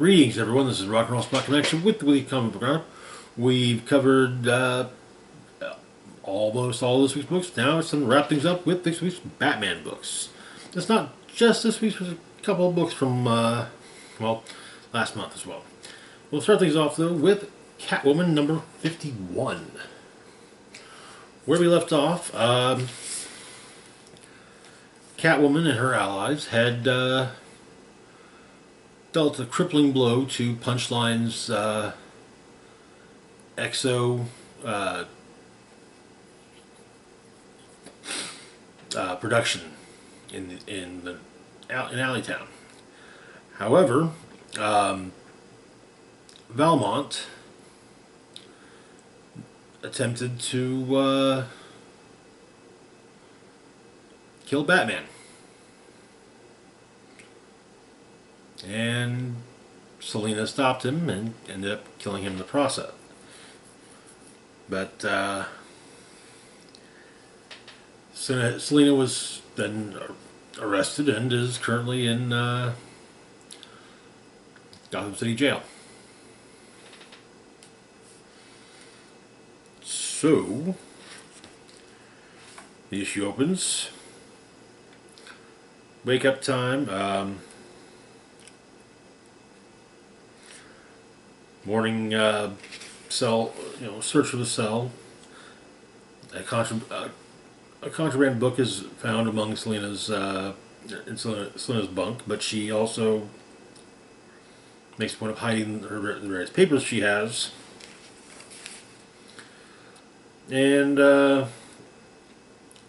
Greetings, everyone. This is Rock and Roll Spot Connection with the Weekly Comic Book Hour. We've covered almost all of this week's books. Now it's time to wrap things up with this week's Batman books. It's not just this week's, there's a couple of books from, last month as well. We'll start things off, though, with Catwoman number 51. Where we left off, Catwoman and her allies had dealt a crippling blow to Punchline's EXO production in Alleytown. However, Valmont attempted to kill Batman. And Selina stopped him and ended up killing him in the process. But Selina was then arrested and is currently in Gotham City Jail. So, the issue opens. Wake up time. Morning cell, search for the cell. A contraband book is found among Selina's bunk, but she also makes a point of hiding the various papers she has. And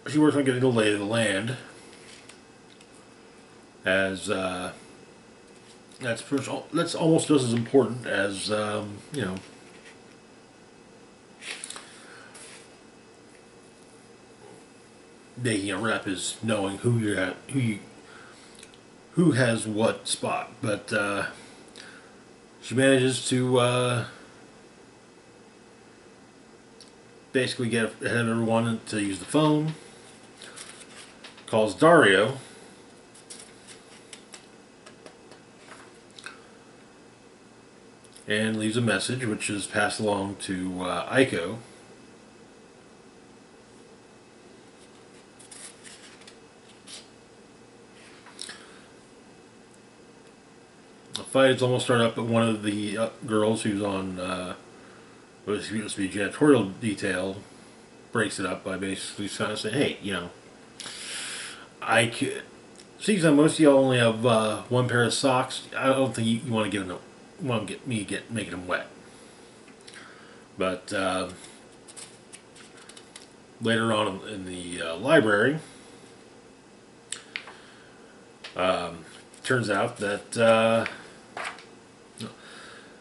she works on getting the lay of the land, as that's almost just as important as making a rep, is knowing who has what spot. But she manages to basically get ahead of everyone to use the phone. Calls Dario. And leaves a message, which is passed along to Aiko. The fight has almost started up, but one of the girls who's on what is supposed to be janitorial detail breaks it up by basically kind of saying, "Hey, I could. Seems that most of y'all only have one pair of socks. I don't think you want to give them." Making them wet. But later on in the library, turns out that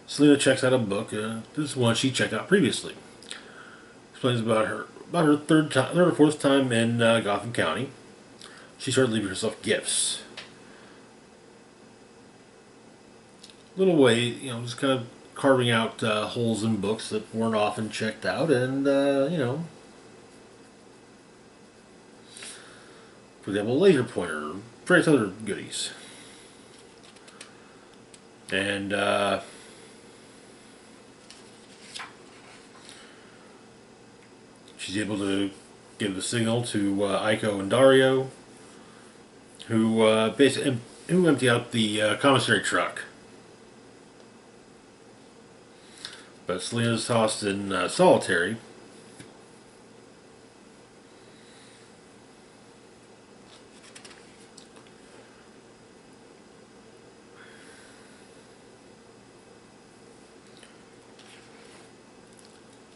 Selina checks out a book. This is one she checked out previously. Explains about her third or fourth time in Gotham County. She started leaving herself gifts. Little way, just kind of carving out holes in books that weren't often checked out, and for example, a laser pointer, various other goodies. And she's able to give the signal to Aiko and Dario, who empty out the commissary truck. But Selina's tossed in solitary.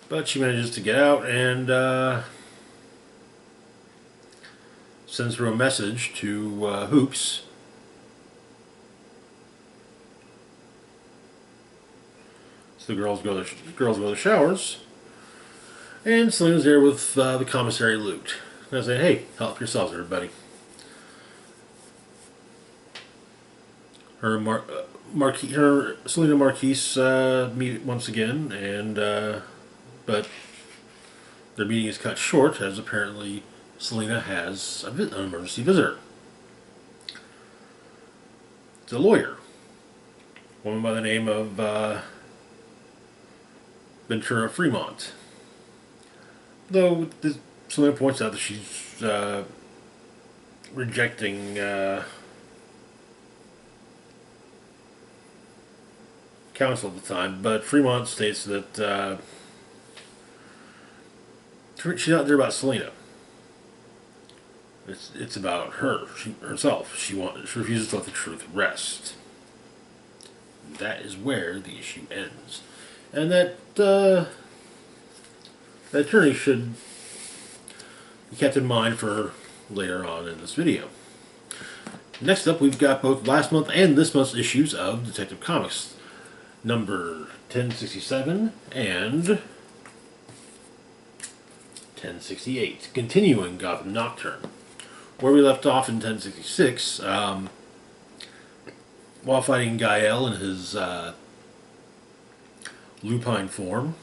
But she manages to get out and sends through a message to Hoops. The girls go to showers, and Selina's there with the commissary loot. And I say, "Hey, help yourselves, everybody." Selina Marquise meet once again, and but their meeting is cut short as apparently Selina has an emergency visitor. It's a lawyer. woman by the name of Ventura Fremont. Though someone points out that she's rejecting counsel at the time, but Fremont states that she's not there about Selena. It's about her, herself. She refuses to let the truth rest. That is where the issue ends, and that attorney should be kept in mind for later on in this video. Next up, we've got both last month and this month's issues of Detective Comics, number 1067 and 1068, continuing Gotham Nocturne. Where we left off in 1066, while fighting Gael in his lupine form,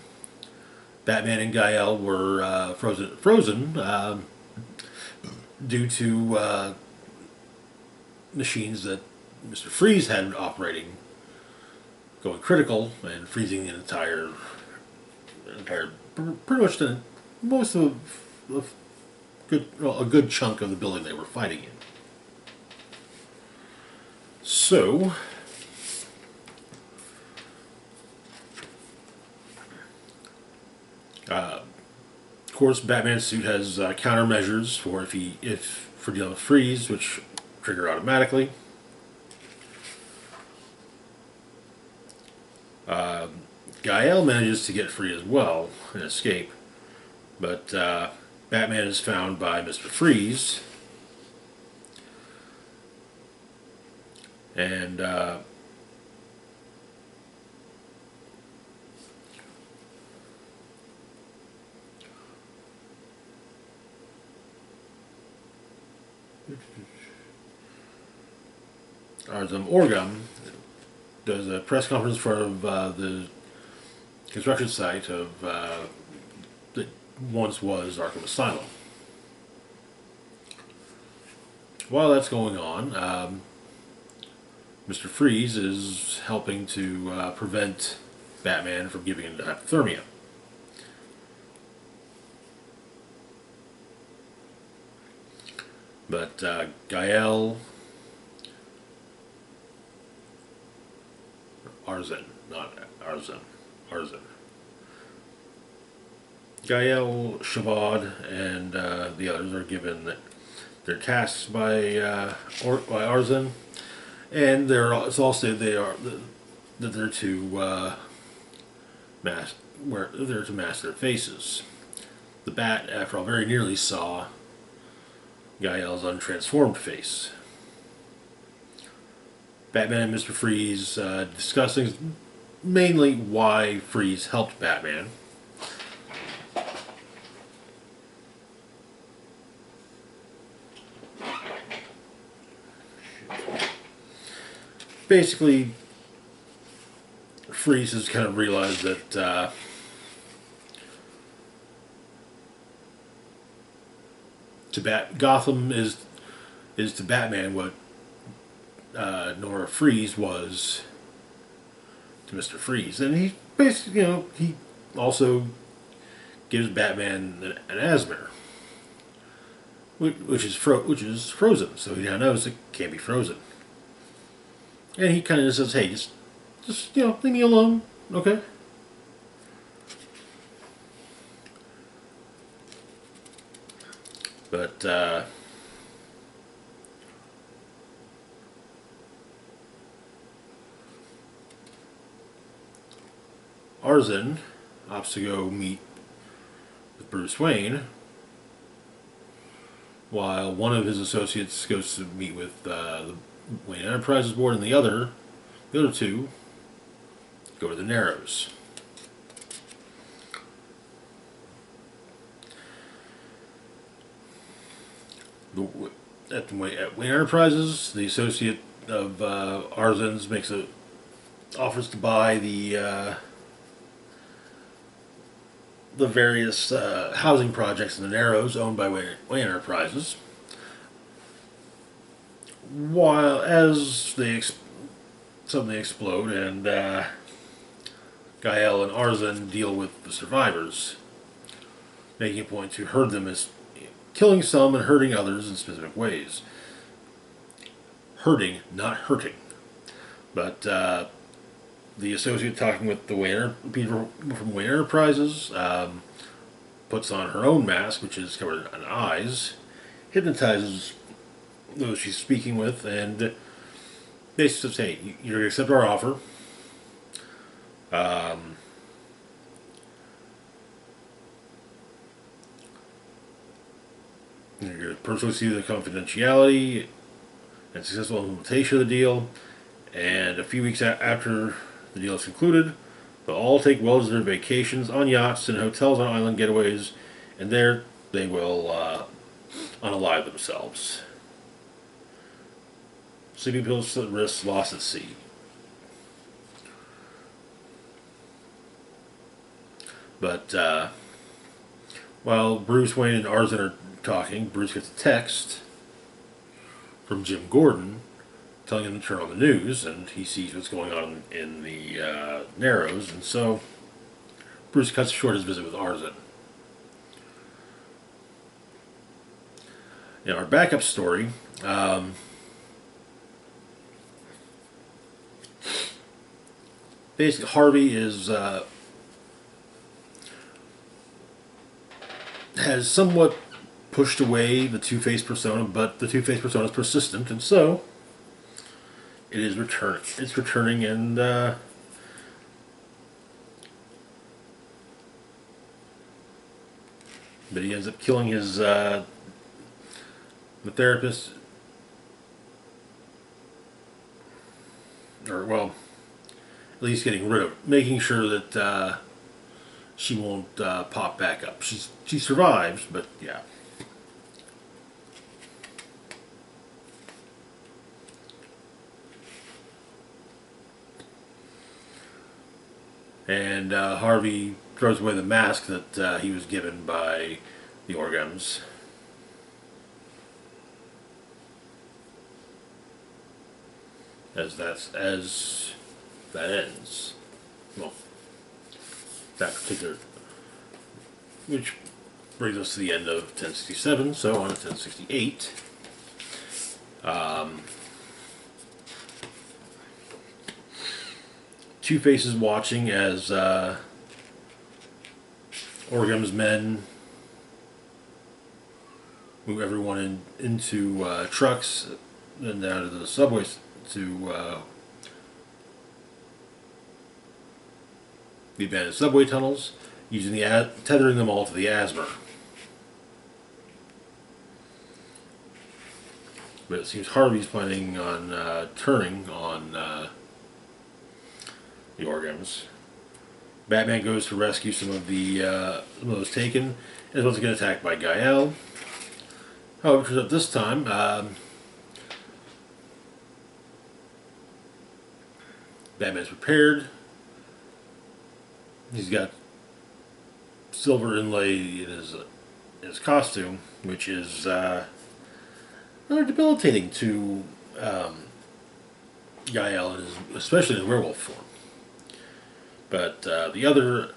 Batman and Gael were frozen due to machines that Mr. Freeze had operating going critical and freezing the entire pretty much most of a good chunk of the building they were fighting in. So, of course, Batman's suit has countermeasures for dealing with freeze, which trigger automatically. Gael manages to get free as well and escape, but Batman is found by Mr. Freeze, and Orgum does a press conference in front of the construction site of that once was Arkham Asylum. While that's going on, Mr. Freeze is helping to prevent Batman from giving into hypothermia. But Gael Gael, Shabad, and the others are given their tasks by Arzan, and it's all stated that they're to mask their faces. The Bat, after all, very nearly saw Gael's untransformed face. Batman and Mr. Freeze discussing mainly why Freeze helped Batman. Basically, Freeze has kind of realized that Gotham is to Batman what Nora Freeze was to Mr. Freeze, and he basically, he also gives Batman an asthma, which is frozen, so he now knows it can't be frozen. And he kind of just says, "Hey, just leave me alone, okay?" But Arzan opts to go meet with Bruce Wayne, while one of his associates goes to meet with the Wayne Enterprises board, and the other two go to the Narrows. At Wayne Enterprises, the associate of Arzan's offers to buy the various housing projects in the Narrows owned by Wayne Enterprises. While, as they suddenly explode, and Gael and Arzan deal with the survivors, making a point to herd them as killing some and hurting others in specific ways. Hurting, not hurting. But the associate talking with the people from Wayne Enterprises puts on her own mask, which is covered in eyes, hypnotizes those she's speaking with, and basically says, hey, you're going to accept our offer. You're going to personally see the confidentiality and successful implementation of the deal. And a few weeks after the deal is concluded, they'll all take well-deserved vacations on yachts and hotels on island getaways, and there they will unalive themselves. Sleeping pills at risk, lost at sea. But while Bruce Wayne and Arzan are talking, Bruce gets a text from Jim Gordon telling him to turn on the news, and he sees what's going on in the Narrows, and so Bruce cuts short his visit with Arzan. In our backup story, basically Harvey is has somewhat pushed away the Two-Face persona, but the Two-Face persona is persistent, and so it is returning. It's returning, and but he ends up killing his the therapist, or well, at least getting rid of, making sure that she won't pop back up. She survives, but yeah. And Harvey throws away the mask that he was given by the Organs. As that ends. Well, that particular, which brings us to the end of 1067. So on to 1068. Two-Face is watching as Orgham's men move everyone into trucks and down to the subways to the abandoned subway tunnels, using tethering them all to the Asmer. But it seems Harvey's planning on turning on the Organs. Batman goes to rescue some of those taken, and is once again attacked by Gael. However, at this time, Batman's prepared. He's got silver inlay in his costume, which is rather debilitating to Gael, especially in werewolf form. But the other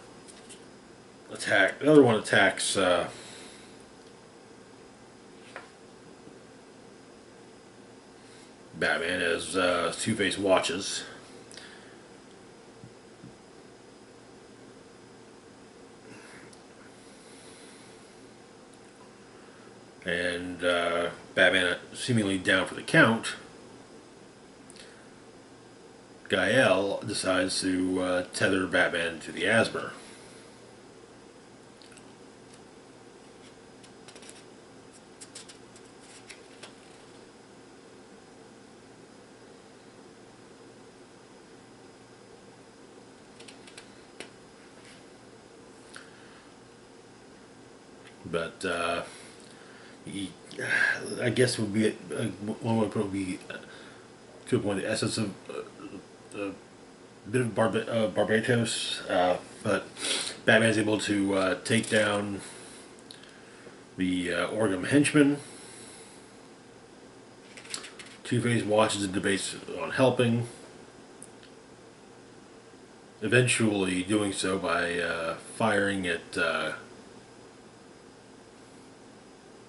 one attacks Batman as Two-Face watches. And Batman seemingly down for the count. Gael decides to tether Batman to the Asmer. But I guess it would be one would probably be to a point the essence of a bit of Barbatos, but Batman's able to take down the Orgham henchman. Two-Face watches and debates on helping. eventually doing so by firing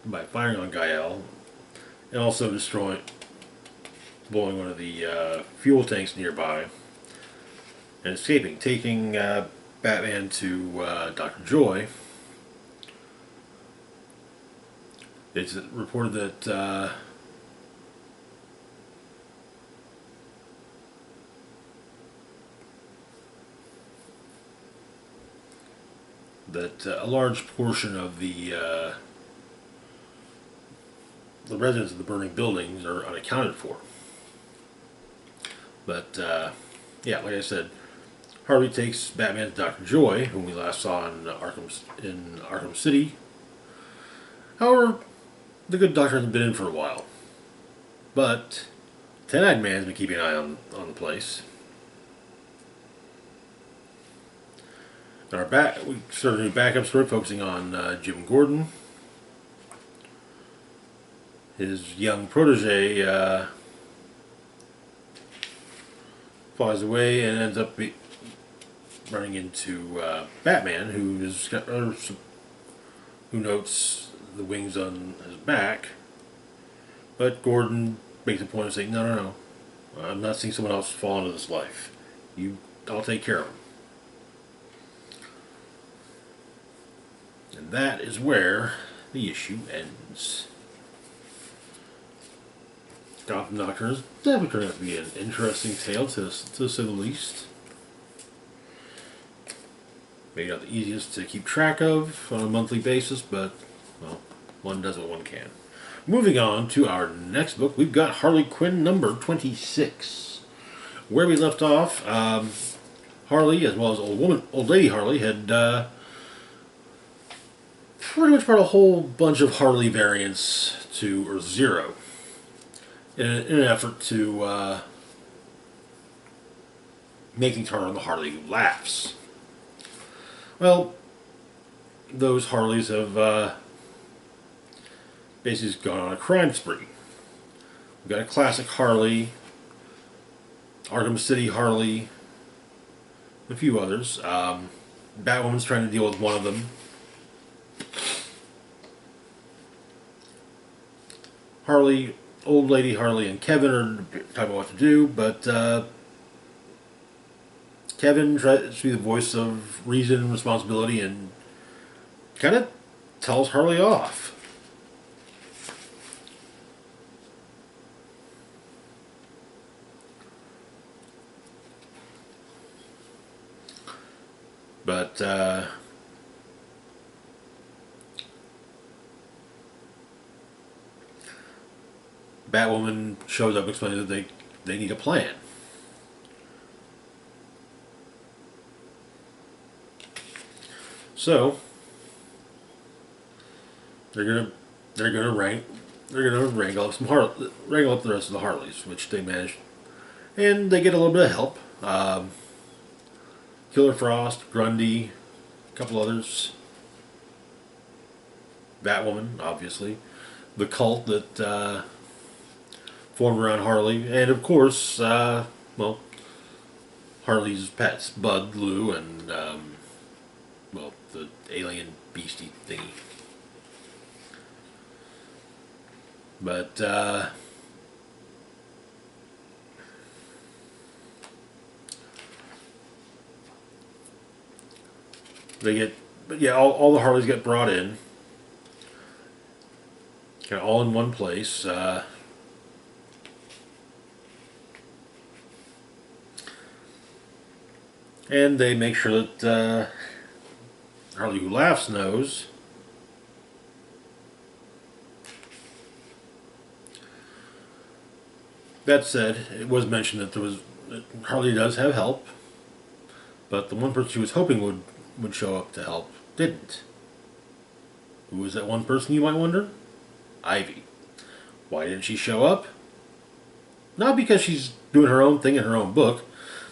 on Gael, and also blowing one of the fuel tanks nearby, and escaping, taking Batman to Dr. Joy. It's reported that a large portion of the residents of the burning buildings are unaccounted for. But yeah, like I said, Harley takes Batman to Dr. Joy, whom we last saw in Arkham City. However, the good doctor hasn't been in for a while. But Ten-Eyed Man's been keeping an eye on the place. We started a new backup story focusing on Jim Gordon. His young protege flies away and ends up running into Batman, who notes the wings on his back. But Gordon makes a point of saying, no, I'm not seeing someone else fall into this life. I'll take care of him. And that is where the issue ends. Gotham Doctor is definitely turning out to be an interesting tale, to say the least. Maybe not the easiest to keep track of on a monthly basis, but, well, one does what one can. Moving on to our next book, we've got Harley Quinn number 26. Where we left off, Harley, as well as Old Lady Harley, had pretty much brought a whole bunch of Harley variants to Earth Zero in an effort to making turn on the Harley who laughs. Well, those Harleys have basically gone on a crime spree. We've got a classic Harley, Arkham City Harley, a few others. Batwoman's trying to deal with one of them. Harley, Old Lady Harley, and Kevin are talking about what to do, but Kevin tries to be the voice of reason and responsibility and kind of tells Harley off. But Batwoman shows up explaining that they need a plan. So they're gonna wrangle up the rest of the Harleys, which they manage, and they get a little bit of help. Killer Frost, Grundy, a couple others. Batwoman, obviously, the cult that formed around Harley, and of course, Harley's pets, Bud, Lou, and the alien beastie thingy. But all the Harleys get brought in, kind of all in one place. And they make sure that Harley Who Laughs knows. That said, it was mentioned that Harley does have help, but the one person she was hoping would show up to help didn't. Who was that one person, you might wonder? Ivy. Why didn't she show up? Not because she's doing her own thing in her own book,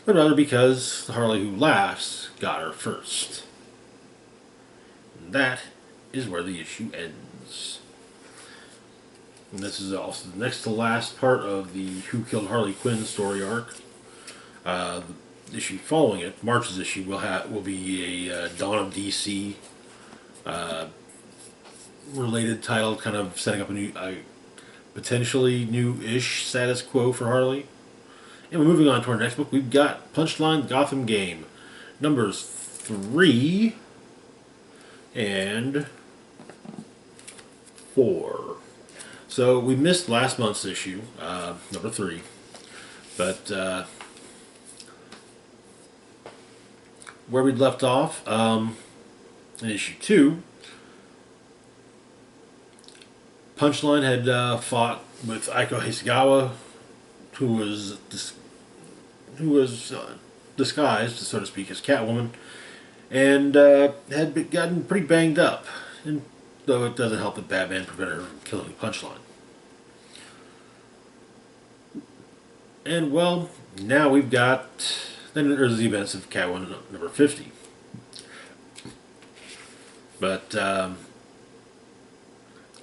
but rather because the Harley Who Laughs got her first. And that is where the issue ends. And this is also the next to last part of the Who Killed Harley Quinn story arc. issue following it, March's issue, will be a Dawn of DC related title, kind of setting up a new, potentially new-ish status quo for Harley. And we're moving on to our next book. We've got Punchline Gotham Game, numbers 3 and 4. So we missed last month's issue, number 3, but where we'd left off in issue 2, Punchline had fought with Aiko Hasegawa, who was disguised, so to speak, as Catwoman, and had gotten pretty banged up. And though it doesn't help that Batman prevented her from killing Punchline. And well, now we've got then there's the events of Catwoman number 50. But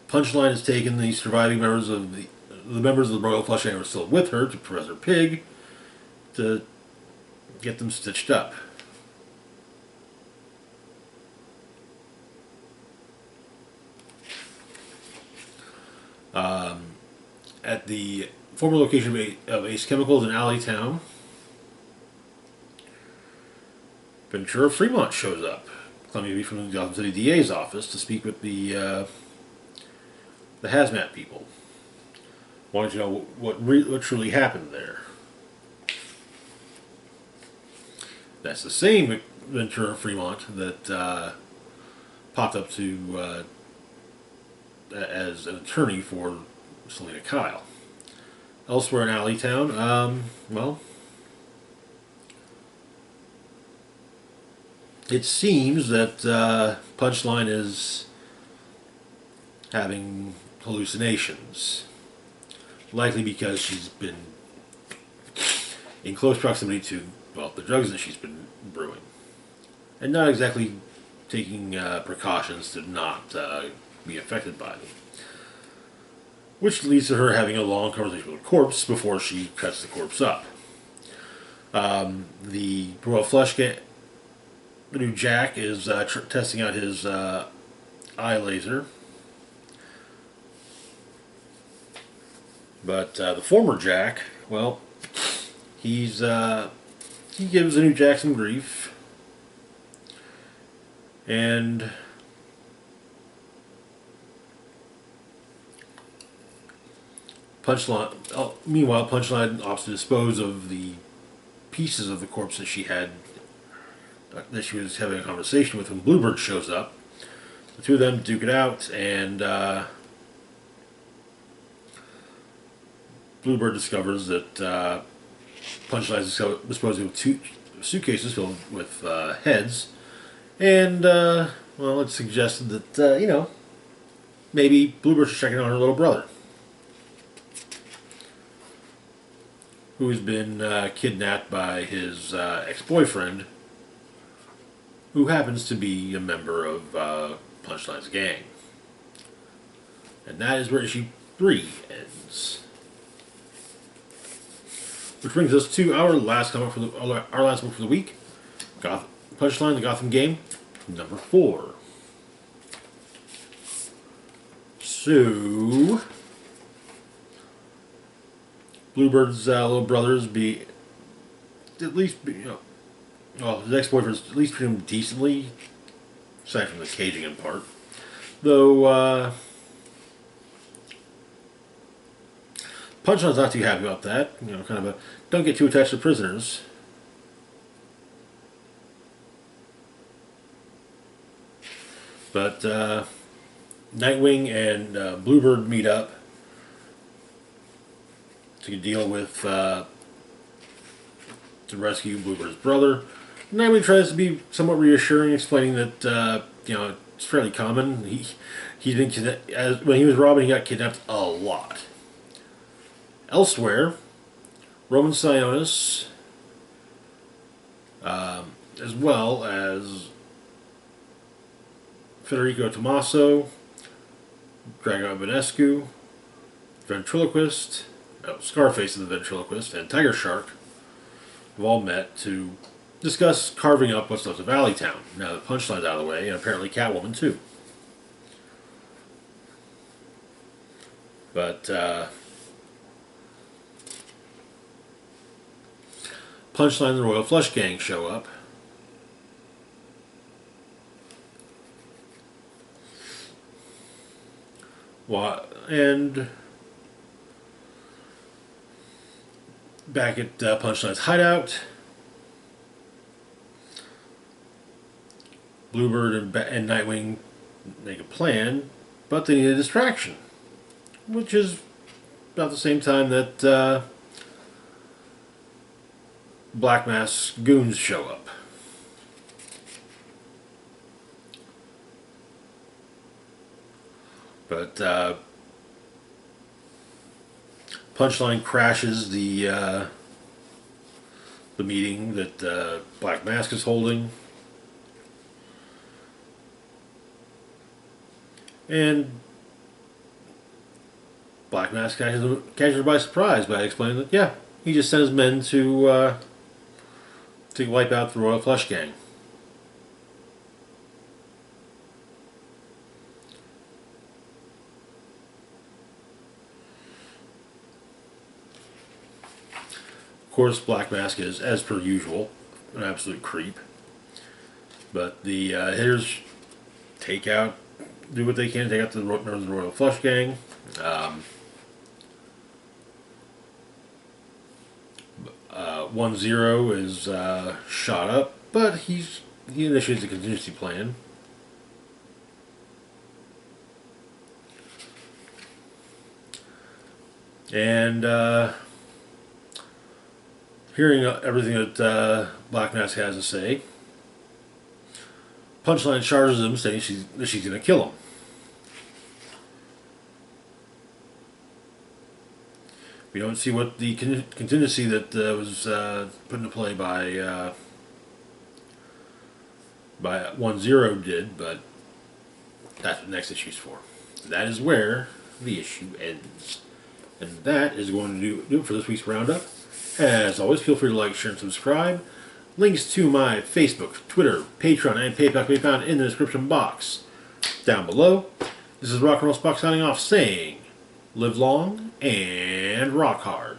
Punchline has taken the surviving members of the members of the Royal Flush Gang who are still with her to Professor Pig to get them stitched up. At the former location of Ace Chemicals in Alleytown, Ventura Fremont shows up, claiming to be from the Gotham City DA's office to speak with the hazmat people, wanting to know what truly happened there. That's the same Ventura Fremont that popped up to as an attorney for Selena Kyle. Elsewhere in Alleytown, well, it seems that Punchline is having hallucinations, likely because she's been in close proximity to, well, the drugs that she's been brewing, and not exactly taking precautions to not be affected by them. Which leads to her having a long conversation with the corpse before she cuts the corpse up. The Royal Flush Gang, the new Jack, is testing out his eye laser. But the former Jack, well, he gives the new Jack some grief, and meanwhile, Punchline opts to dispose of the pieces of the corpse that she was having a conversation with when Bluebird shows up. The two of them duke it out, and Bluebird discovers that Punchline is disposing of 2 suitcases filled with heads, and well, it's suggested that maybe Bluebird's checking on her little brother, who's been kidnapped by his ex-boyfriend, who happens to be a member of Punchline's gang. And that is where issue 3 ends. Which brings us to our last comic our last book for the week, Punchline: The Gotham Game, number 4. So, Bluebird's little brothers well, his ex-boyfriend's at least treat him decently, aside from the caging in part. Though, Punchline's not too happy about that. Kind of a don't get too attached to prisoners. But Nightwing and Bluebird meet up to deal with to rescue Bluebird's brother. Nightwing tries to be somewhat reassuring, explaining that it's fairly common. He's been when he was Robin, he got kidnapped a lot. Elsewhere, Roman Sionis, as well as Federico Tommaso, Dragon Vanescu, Ventriloquist, Scarface the Ventriloquist, and Tiger Shark have all met to discuss carving up what's left of Alleytown. Now that Punchline's out of the way, and apparently Catwoman too. But Punchline and the Royal Flush Gang show up. And back at Punchline's hideout, Bluebird and Nightwing make a plan, but they need a distraction, which is about the same time that Black Mask's goons show up. But Punchline crashes the meeting that Black Mask is holding, and Black Mask catches her by surprise by explaining that, yeah, he just sends men to wipe out the Royal Flush Gang. Of course, Black Mask is, as per usual, an absolute creep. But the hitters do what they can, take out the members of the Royal Flush Gang. 1-0 is shot up, but he initiates a contingency plan. And hearing everything that Black Mask has to say, Punchline charges him, saying she's going to kill him. We don't see what the contingency that was put into play by 1-0 did, but that's what the next issue's for. That is where the issue ends. And that is going to do it for this week's Roundup. As always, feel free to like, share, and subscribe. Links to my Facebook, Twitter, Patreon, and PayPal can be found in the description box down below. This is Rock and Roll Spock signing off, saying, live long and rock hard.